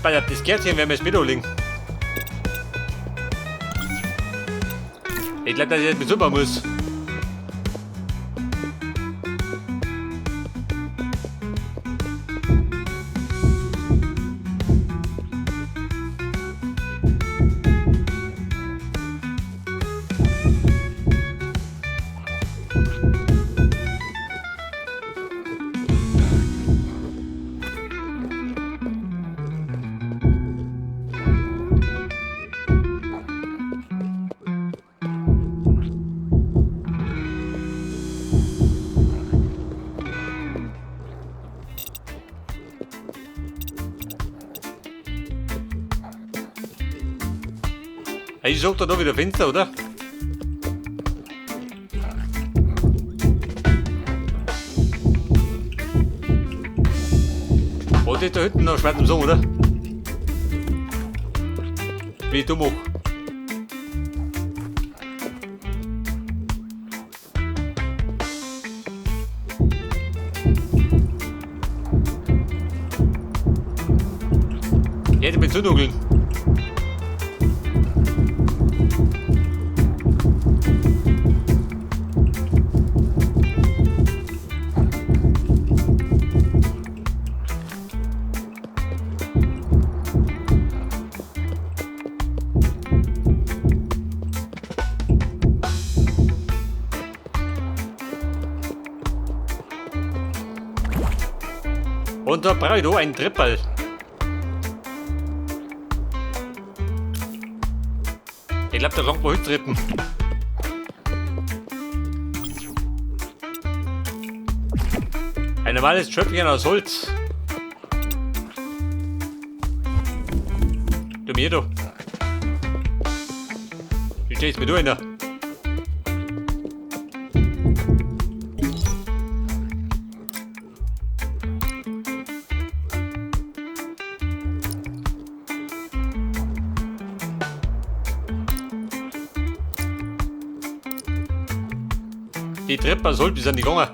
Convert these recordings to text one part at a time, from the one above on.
Bei das Kärtchen werden wir jetzt mitlegen. Ich glaube, dass ich jetzt mit super muss. Ich suche da wieder Fenster, oder? Oh, das ist da hinten noch schwarz im Song, oder? Wie ich da mache. Jetzt mit Zunugeln. Und da brauche ich da einen Trippel. Ich glaube, da langt man heute Treppen. Ein normales Tröpfchen aus Holz. Du mir da. Wie stehst du mir da hin? Die Treppe soll bis an die Gange.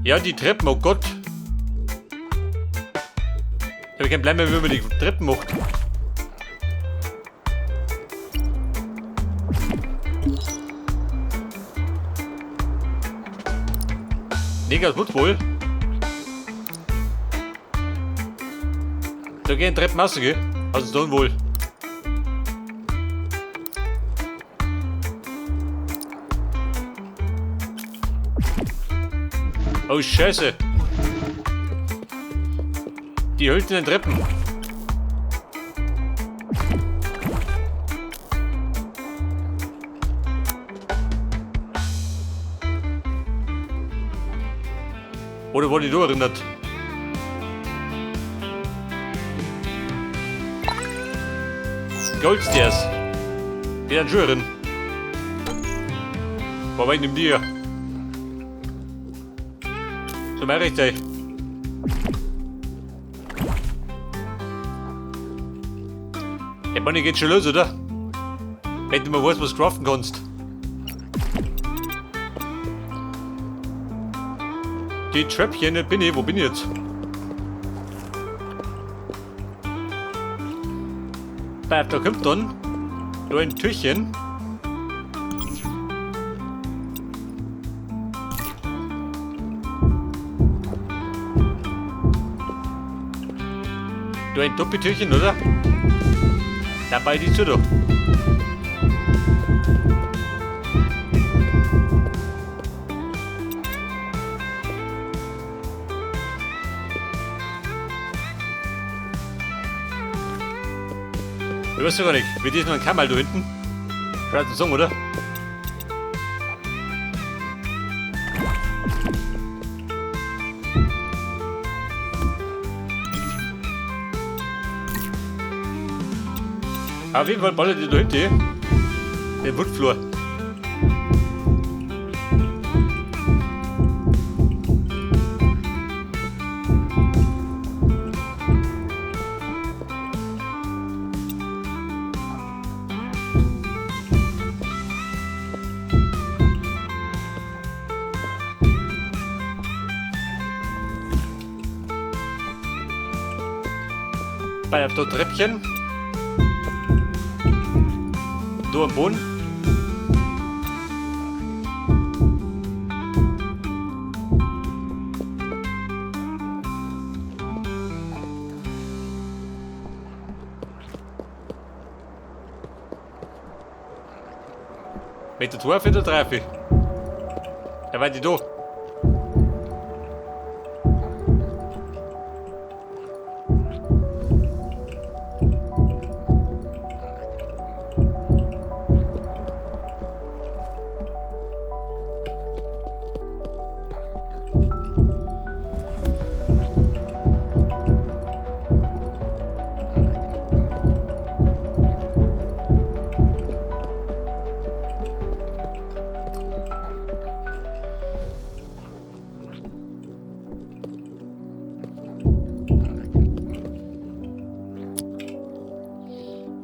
Ja, die Treppen, oh Gott. Ich habe keinen Plan mehr, wie man die Treppen macht. Neger gut wohl. Da gehen Treppen raus, gell? Also dann wohl. Oh Scheiße. Die hölzernen Treppen. Oder wurde ich da erinnert? Goldstairs. Die dann schon drin. Wo war ich denn dir? So mehr richtig. Ja, Mann, geht schon los, oder? Wenn du mal weißt, was du craften kannst. Die Tröpfchen, nicht bin ich. Wo bin ich jetzt? Da kommt dann da ein Türchen. Da ein Doppeltürchen, oder? Dabei die zu da. Ich weiß gar nicht, wie die ist noch ein Kammer da hinten. Schaut das an, oder? Auf jeden Fall ballert die da hinten, den Woodfloor. Bei auf der Treppchen. Da am Boden. Mit der Tor wieder treffe ich. Da war die da.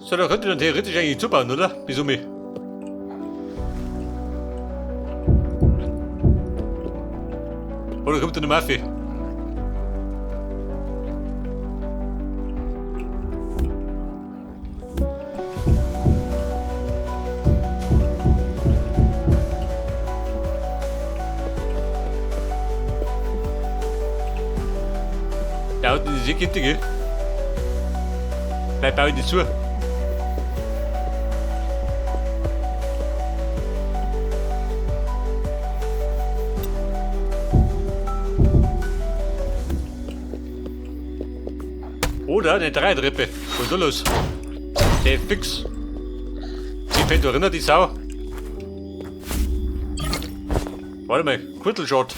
So, da könnte dann theoretisch eigentlich zubauen, oder? Wieso mich? Oder kommt da eine Maffe? Ja, und die Gitte, gell? Bleib bauen die zu. Oder eine Dreiertreppe. Was ist da los? Der ist fix. Die fällt doch rein, die Sau. Warte mal, Kurtelshot.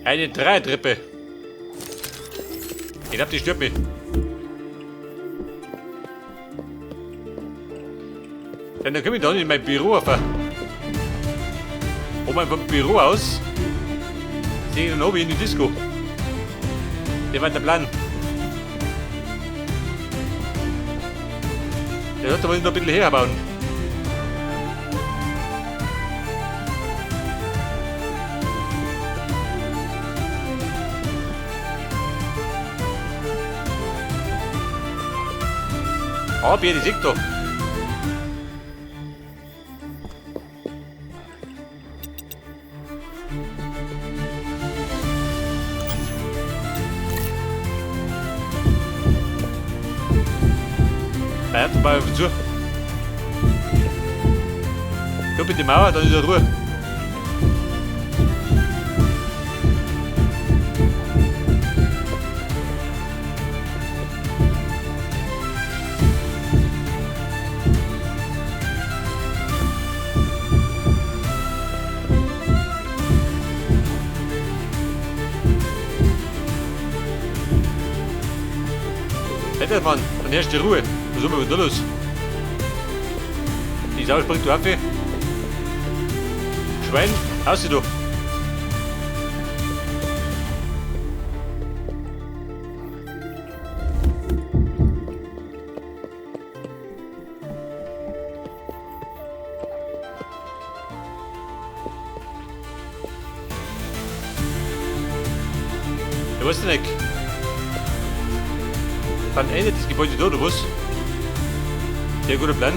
Eine Dreiertreppe. Ich glaub, die stört mich. Dann komme ich dann in mein Büro auf. Oben vom Büro aus sehe ich dann oben in die Disco. Der war der Plan. Der sollte mal noch ein bisschen herbauen. Ah, Bier, die sieht doch. Ja, vorbei auf zu. Komm mit die Mauer, dann ist er Ruhe. Alter Mann, dann herrscht die Ruhe. Was haben wir da los? Die Sau springt du ab. Schwein, aus du. Ja, was denn nicht? Dann endet das Gebäude da, oder was? Sehr guter Plan.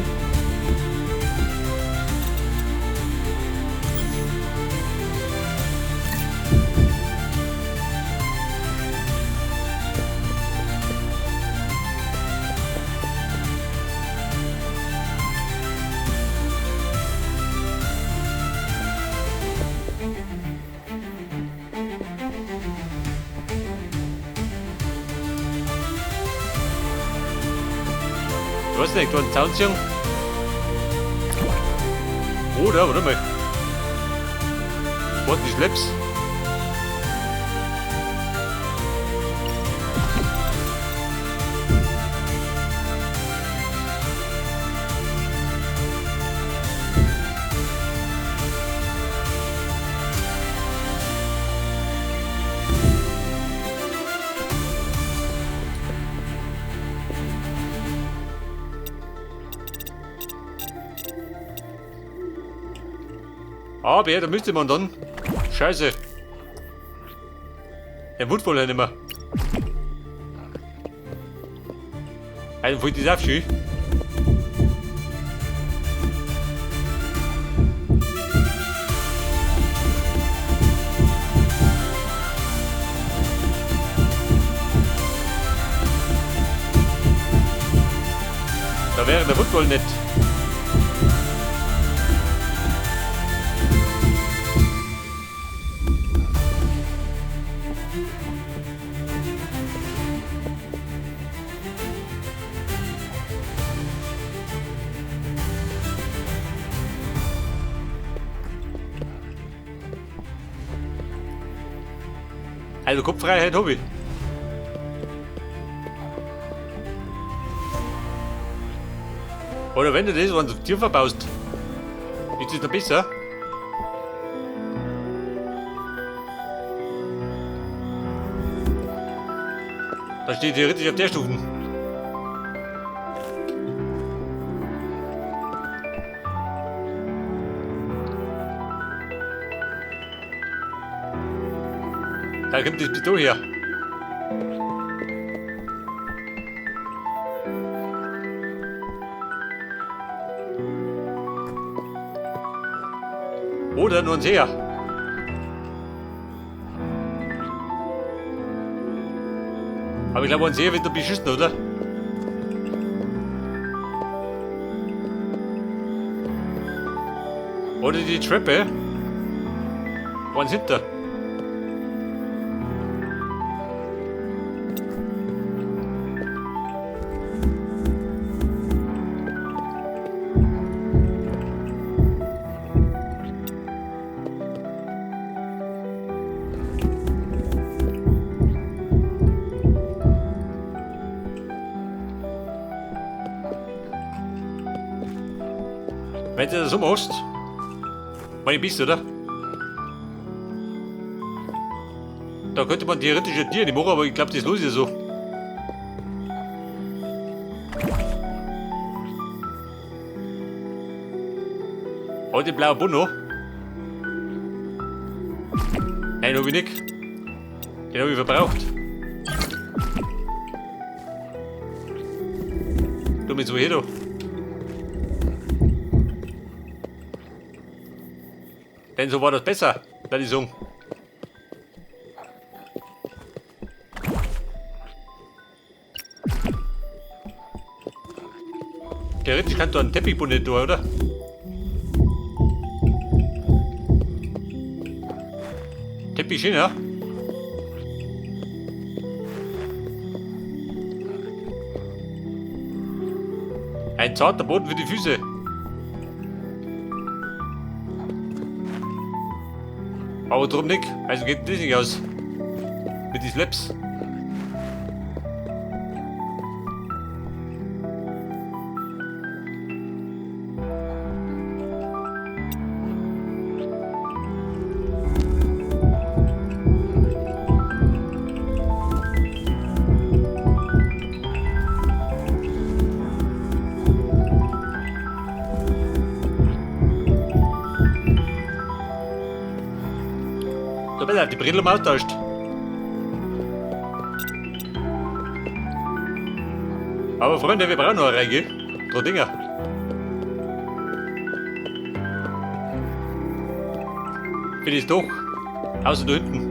Was denn, da einen Zaun ziehen? Oder, warte mal. Warte, die Schlepps. Aber ja, da müsste man dann. Scheiße. Er wohnt wohl nicht mehr. Also, wo ist das Abschied? Da wäre der Football nicht. Also Kopffreiheit habe ich. Oder wenn du das ans Tier verbaust, ist das noch besser? Da steht theoretisch auf der Stufe. Da kommt das Pistol her. Oder nur ein Seher. Aber ich glaube, ein Seher wird noch beschissen, oder? Oder die Treppe. Eins hinter. Wenn du das so machst, meine bist, oder? Da könnte man theoretisch ein Tier nicht machen, aber ich glaube, das los ist so. Oh, den blauen Bono. Nein, hab ich nicht. Den habe ich verbraucht. Du mit so hier, du. Denn so war das besser, würde ich sagen. Theoretisch kannst du einen Teppichbund tun, oder? Teppich schön, ja? Ein zarter Boden für die Füße. Aber drum nicht, also geht das nicht aus. Mit den Slaps. Da wird halt die Brille mal austauscht. Aber Freunde, wir brauchen noch eine Reihe. Drei Dinger. Für das doch. Außer da hinten.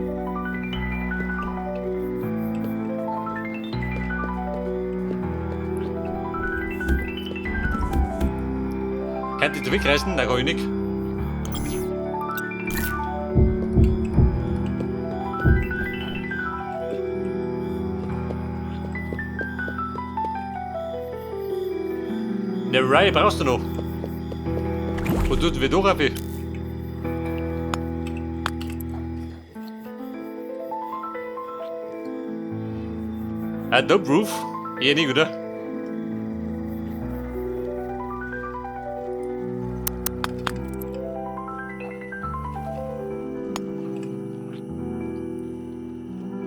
Kann ich da wegreißen? Nein, kann ich nicht. Eine Reihe brauchst du noch. Und tut wir durch, Raffi. Ein Top-Roof? Eher nicht, oder?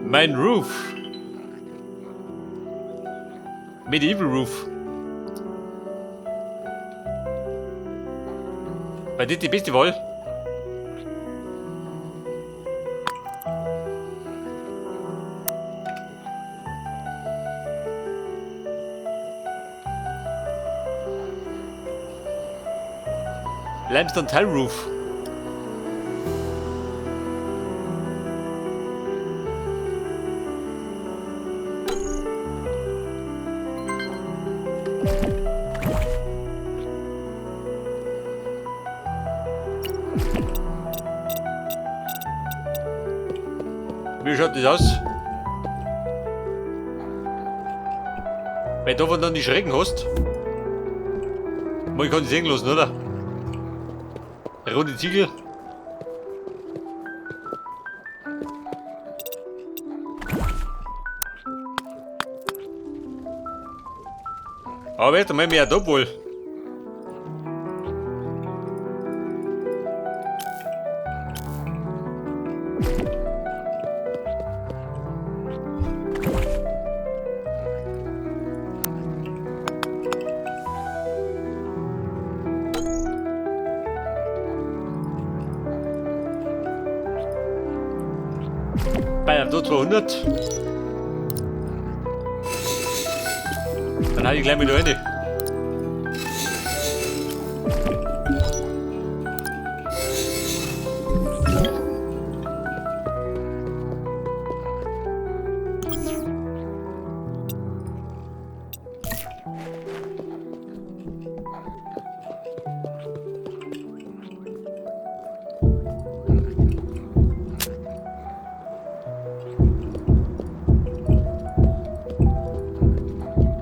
Mein Roof. Medieval Roof. War das die beste Wahl? Limestone Tile Roof. Wie schaut das aus? Wenn du davon dann die Schrecken hast, man kann die sehen lassen, oder? Runde Ziegel. Aber jetzt mal mehr da wohl. Bei einem 200. Dann habe ich gleich mit rein.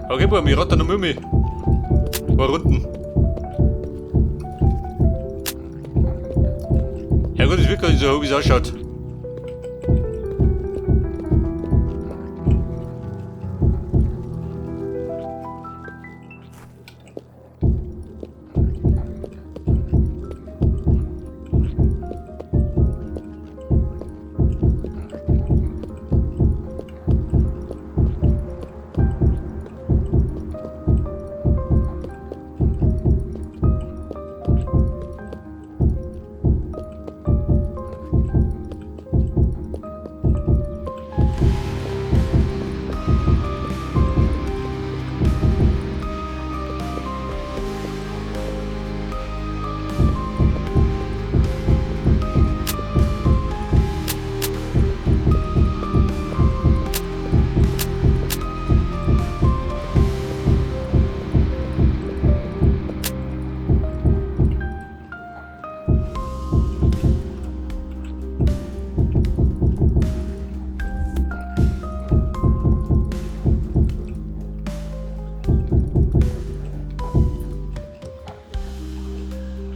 Okay, Bro, mir rattern noch mit mir. War unten. Ja gut, es wird gar nicht so hoch, wie es ausschaut.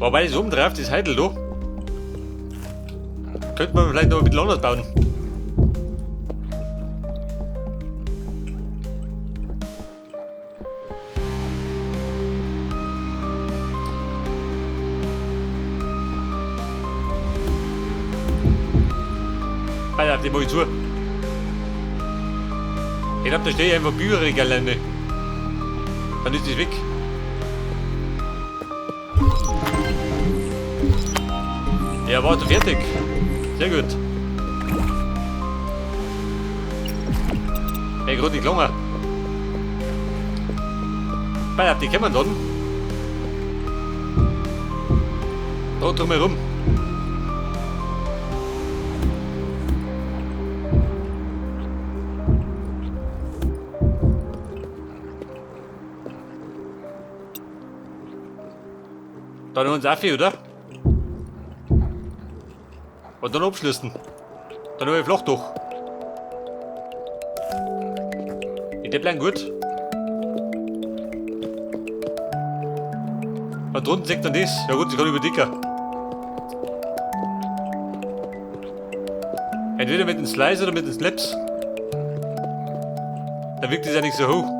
Wobei das oben drauf, das Heidel da, könnte man vielleicht noch ein bisschen anders bauen. Bei die mach ich zu. Ich glaube, da stehe einfach Bücherregale. Dann ist das weg. Ja, warte, fertig. Sehr gut. Hey, gerade die Klammer. Bei die kommen dann. Da drumherum. Dann noch uns Affe, oder? Und dann abschließen. Dann habe ich flach durch. In der bleiben gut. Und drunten sagt dann das. Ja gut, das kann ich überdicken. Entweder mit dem Slice oder mit dem Slaps. Dann wirkt das ja nicht so hoch.